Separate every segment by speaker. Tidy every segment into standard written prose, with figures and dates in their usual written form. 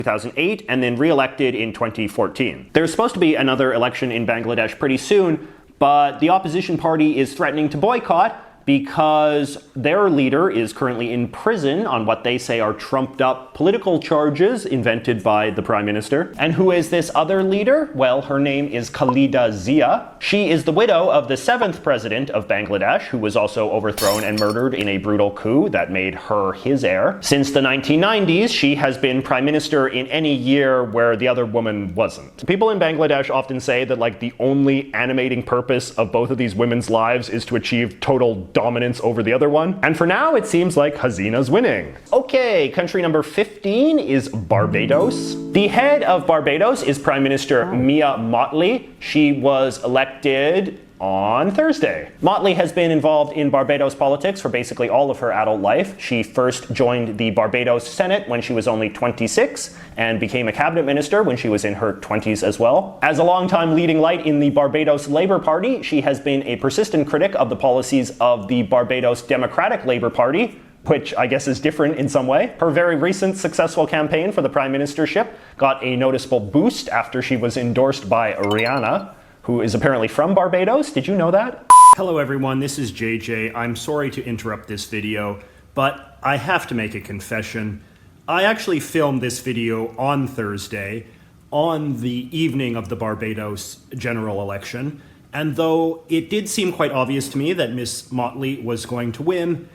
Speaker 1: 2008 and then re-elected in 2014. There's supposed to be another election in Bangladesh pretty soon, but the opposition party is threatening to boycott because their leader is currently in prison on what they say are trumped up political charges invented by the prime minister. And who is this other leader? Well, her name is Khalida Zia. She is the widow of the 7th president of Bangladesh, who was also overthrown and murdered in a brutal coup that made her his heir. Since the 1990s, she has been prime minister in any year where the other woman wasn't. People in Bangladesh often say that like the only animating purpose of both of these women's lives is to achieve total dominance over the other one. And for now, it seems like Hasina's winning. Okay, country number 15 is Barbados. The head of Barbados is Prime Minister Mia Mottley. She was elected on Thursday. Mottley has been involved in Barbados politics for basically all of her adult life. She first joined the Barbados Senate when she was only 26 and became a cabinet minister when she was in her 20s as well. As a longtime leading light in the Barbados Labour Party, she has been a persistent critic of the policies of the Barbados Democratic Labour Party, which I guess is different in some way. Her very recent successful campaign for the prime ministership got a noticeable boost after she was endorsed by Rihanna, who is apparently from Barbados. Did you know that?
Speaker 2: Hello everyone, this is JJ. I'm sorry to interrupt this video, but I have to make a confession. I actually filmed this video on Thursday, on the evening of the Barbados general election, and though it did seem quite obvious to me that Miss Mottley was going to win,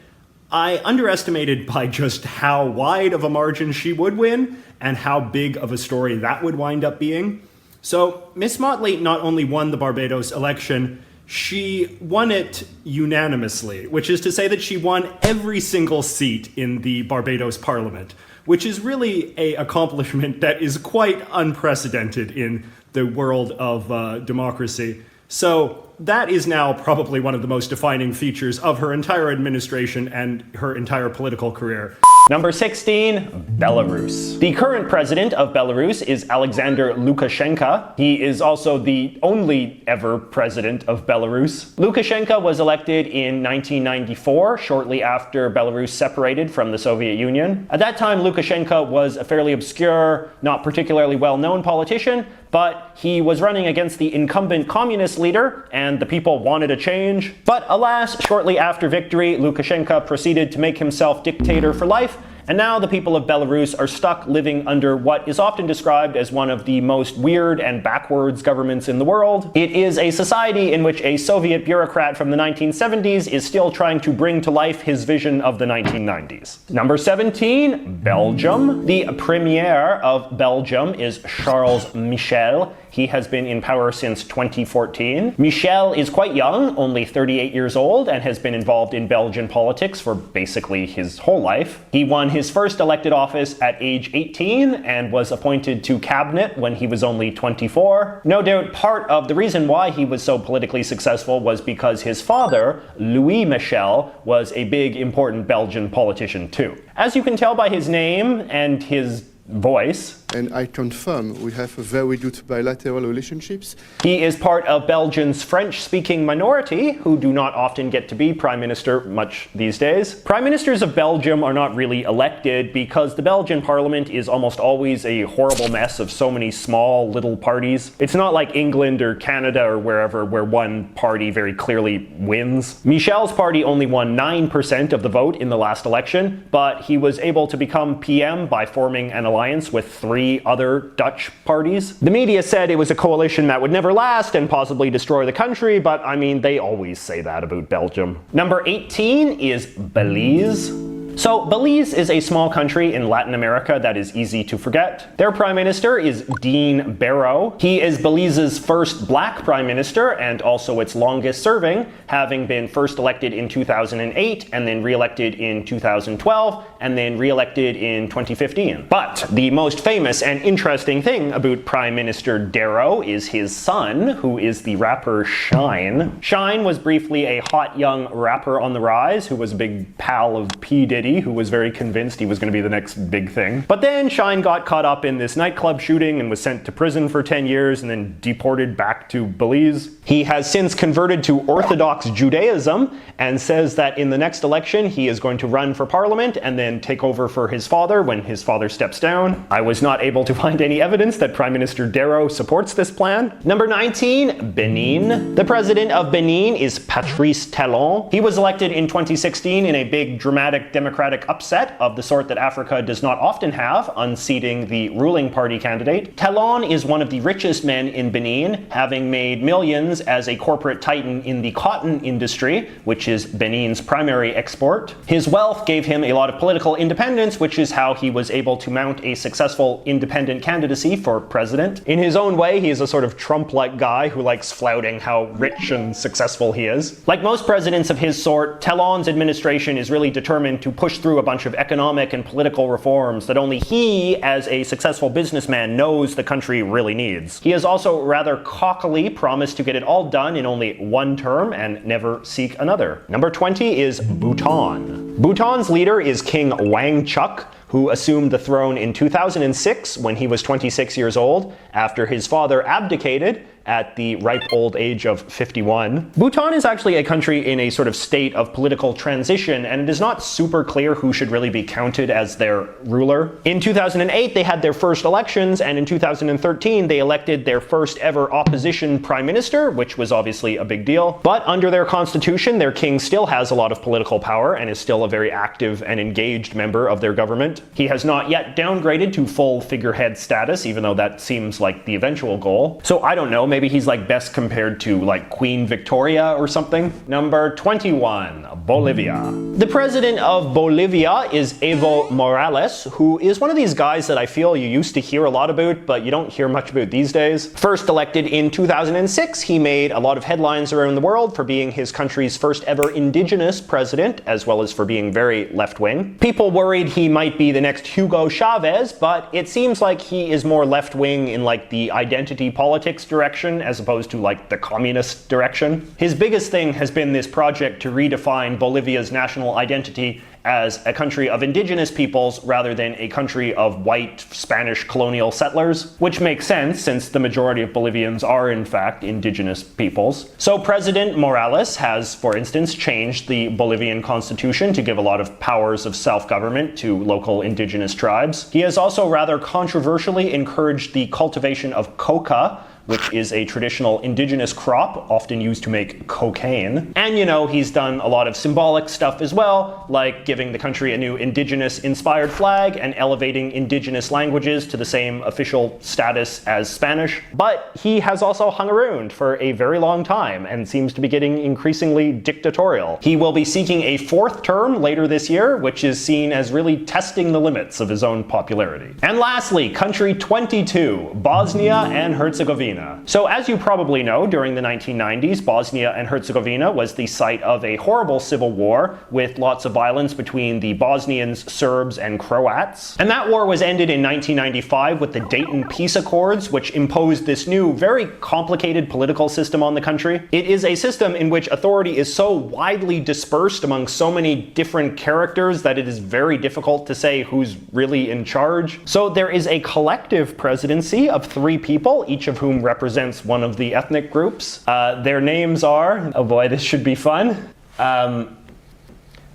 Speaker 2: I underestimated by just how wide of a margin she would win and how big of a story that would wind up being. So Miss Mottley not only won the Barbados election, she won it unanimously, which is to say that she won every single seat in the Barbados Parliament, which is really an accomplishment that is quite unprecedented in the world of democracy. So that is now probably one of the most defining features of her entire administration and her entire political career.
Speaker 1: Number 16, Belarus. The current president of Belarus is Alexander Lukashenko. He is also the only ever president of Belarus. Lukashenko was elected in 1994, shortly after Belarus separated from the Soviet Union. At that time, Lukashenko was a fairly obscure, not particularly well-known politician, but he was running against the incumbent communist leader, and the people wanted a change. But alas, shortly after victory, Lukashenko proceeded to make himself dictator for life, and now the people of Belarus are stuck living under what is often described as one of the most weird and backwards governments in the world. It is a society in which a Soviet bureaucrat from the 1970s is still trying to bring to life his vision of the 1990s. Number 17, Belgium. The premier of Belgium is Charles Michel. He has been in power since 2014. Michel is quite young, only 38 years old, and has been involved in Belgian politics for basically his whole life. He won his first elected office at age 18 and was appointed to cabinet when he was only 24. No doubt part of the reason why he was so politically successful was because his father, Louis Michel, was a big, important Belgian politician too. As you can tell by his name and his voice,
Speaker 3: and I confirm we have a very good bilateral relationships.
Speaker 1: He is part of Belgium's French-speaking minority, who do not often get to be prime minister much these days. Prime ministers of Belgium are not really elected because the Belgian parliament is almost always a horrible mess of so many small little parties. It's not like England or Canada or wherever where one party very clearly wins. Michel's party only won 9% of the vote in the last election, but he was able to become PM by forming an alliance with 3 other Dutch parties. The media said it was a coalition that would never last and possibly destroy the country, but I mean, they always say that about Belgium. Number 18 is Belize. So Belize is a small country in Latin America that is easy to forget. Their prime minister is Dean Barrow. He is Belize's first black prime minister and also its longest serving, having been first elected in 2008 and then re-elected in 2012 and then re-elected in 2015. But the most famous and interesting thing about Prime Minister Darrow is his son, who is the rapper Shyne. Shyne was briefly a hot young rapper on the rise who was a big pal of P. Diddy committee who was very convinced he was going to be the next big thing. But then Schein got caught up in this nightclub shooting and was sent to prison for 10 years and then deported back to Belize. He has since converted to Orthodox Judaism and says that in the next election he is going to run for parliament and then take over for his father when his father steps down. I was not able to find any evidence that Prime Minister Darrow supports this plan. Number 19, Benin. The president of Benin is Patrice Talon. He was elected in 2016 in a big dramatic democratic upset of the sort that Africa does not often have, unseating the ruling party candidate. Talon is one of the richest men in Benin, having made millions as a corporate titan in the cotton industry, which is Benin's primary export. His wealth gave him a lot of political independence, which is how he was able to mount a successful independent candidacy for president. In his own way, he is a sort of Trump-like guy who likes flouting how rich and successful he is. Like most presidents of his sort, Talon's administration is really determined to push through a bunch of economic and political reforms that only he, as a successful businessman, knows the country really needs. He has also rather cockily promised to get it all done in only one term and never seek another. Number 20 is Bhutan. Bhutan's leader is King Wangchuck, who assumed the throne in 2006 when he was 26 years old, after his father abdicated at the ripe old age of 51. Bhutan is actually a country in a sort of state of political transition, and it is not super clear who should really be counted as their ruler. In 2008, they had their first elections, and in 2013, they elected their first ever opposition prime minister, which was obviously a big deal. But under their constitution, their king still has a lot of political power and is still a very active and engaged member of their government. He has not yet downgraded to full figurehead status, even though that seems like the eventual goal. So I don't know, maybe he's like best compared to like Queen Victoria or something. Number 21, Bolivia. The president of Bolivia is Evo Morales, who is one of these guys that I feel you used to hear a lot about, but you don't hear much about these days. First elected in 2006, he made a lot of headlines around the world for being his country's first ever indigenous president, as well as for being very left-wing. People worried he might be the next Hugo Chavez, but it seems like he is more left-wing in like the identity politics direction as opposed to like the communist direction. His biggest thing has been this project to redefine Bolivia's national identity as a country of indigenous peoples rather than a country of white Spanish colonial settlers, which makes sense since the majority of Bolivians are in fact indigenous peoples. So President Morales has, for instance, changed the Bolivian constitution to give a lot of powers of self-government to local indigenous tribes. He has also rather controversially encouraged the cultivation of coca, which is a traditional indigenous crop often used to make cocaine. And you know, he's done a lot of symbolic stuff as well, like giving the country a new indigenous-inspired flag and elevating indigenous languages to the same official status as Spanish. But he has also hung around for a very long time and seems to be getting increasingly dictatorial. He will be seeking a fourth term later this year, which is seen as really testing the limits of his own popularity. And lastly, country 22, Bosnia and Herzegovina. So as you probably know, during the 1990s, Bosnia and Herzegovina was the site of a horrible civil war with lots of violence between the Bosnians, Serbs, and Croats. And that war was ended in 1995 with the Dayton Peace Accords, which imposed this new, very complicated political system on the country. It is a system in which authority is so widely dispersed among so many different characters that it is very difficult to say who's really in charge. So there is a collective presidency of 3 people, each of whom represents one of the ethnic groups. Their names are, oh boy, this should be fun, Mladen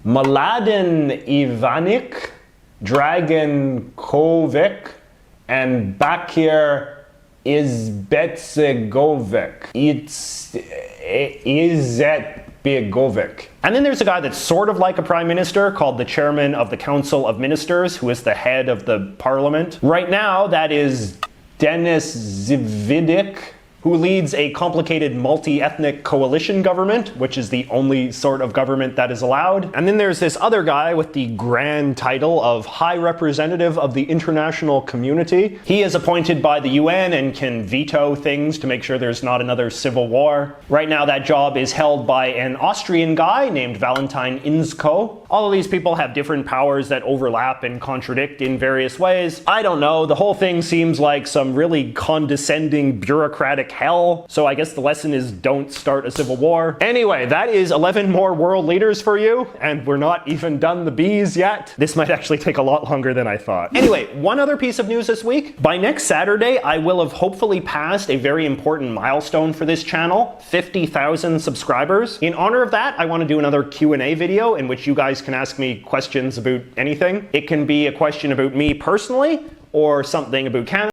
Speaker 1: Ivanic, Dragan Kovic, and Bakir Izetbegovic. It's Izetbegovic. And then there's a guy that's sort of like a prime minister called the chairman of the Council of Ministers, who is the head of the parliament. Right now, that is Denis Zvidik, who leads a complicated multi-ethnic coalition government, which is the only sort of government that is allowed. And then there's this other guy with the grand title of High Representative of the International Community. He is appointed by the UN and can veto things to make sure there's not another civil war. Right now that job is held by an Austrian guy named Valentin Inzko. All of these people have different powers that overlap and contradict in various ways. I don't know, the whole thing seems like some really condescending bureaucratic chaotic hell. So I guess the lesson is don't start a civil war. Anyway, that is 11 more world leaders for you, and we're not even done the bees yet. This might actually take a lot longer than I thought. Anyway, one other piece of news this week. By next Saturday, I will have hopefully passed a very important milestone for this channel, 50,000 subscribers. In honor of that, I want to do another Q&A video in which you guys can ask me questions about anything. It can be a question about me personally, or something about Canada.